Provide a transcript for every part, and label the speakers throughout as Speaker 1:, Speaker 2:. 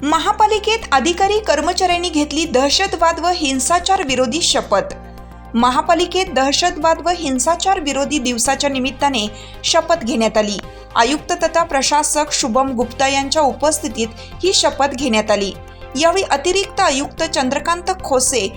Speaker 1: महापालिकेत अधिकारी कर्मचाऱ्यांनी घेतली दहशतवाद व हिंसाचार विरोधी शपथ। महापालिकेत दहशतवाद व हिंसाचार विरोधी दिवसाच्या निमित्ताने शपथ घेण्यात आली। आयुक्त तथा प्रशासक शुभम गुप्ता यांच्या उपस्थितीत ही शपथ घेण्यात आली। यावेळी अतिरिक्त आयुक्त चंद्रकांत खोसे,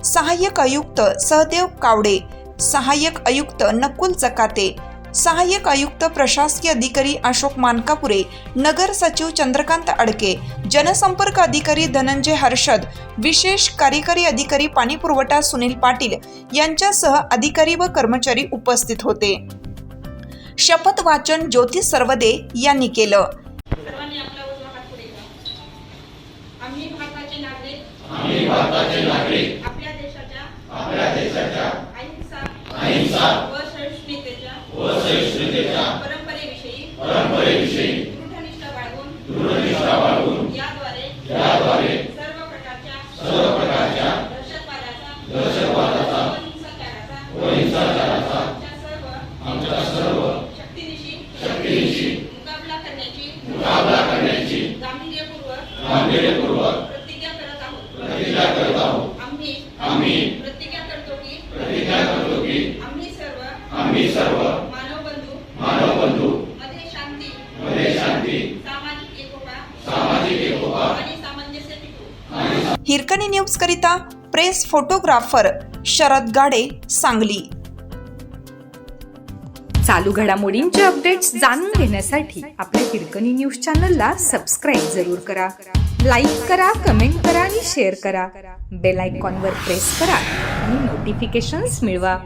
Speaker 1: सहाय्यक आयुक्त सहदेव कावडे, सहाय्यक आयुक्त नकुल जकाते, सहाय्यक आयुक्त प्रशासकीय अधिकारी अशोक मानकापुरे, नगर सचिव चंद्रकांत अडके, जनसंपर्क अधिकारी धनंजय हर्षद, विशेष कार्यकारी अधिकारी पाणी पुरवठा सुनील पाटील यांच्यासह अधिकारी व कर्मचारी उपस्थित होते। शपथ वाचन ज्योती सर्वदे यांनी केलं।
Speaker 2: सर्वांनी आपला उजवा हात पुढे करा। आम्ही भारताचे नागरिक आपल्या देशाच्या अहिंसा व सहिष्णुतेच्या परंपरेविषयी दृढनिष्ठा बाळगून याद्वारे सर्व प्रकारच्या दहशतवादाचा व हिंसाचाराचा आमच्या सर्व शक्तीनिशी मुकाबला करण्याची गांभीर्यपूर्वक प्रतिज्ञा करत आहोत। आम्ही प्रतिज्ञा करतो की आम्ही सर्व मानवबंधू मध्ये शांती सामाजिक एकोपा आणि सामंजस्य टिकवू।
Speaker 1: हिरकणी न्यूज करिता प्रेस फोटोग्राफर शरद गाडे, सांगली।
Speaker 3: चालू घडामोडींचे अपडेट्स जाणून घेण्यासाठी आपल्या हिरकणी न्यूज चॅनलला सबस्क्राईब जरूर करा, लाईक करा, कमेंट करा आणि शेअर करा। बेल आयकॉनवर प्रेस करा आणि नोटिफिकेशन्स मिळवा।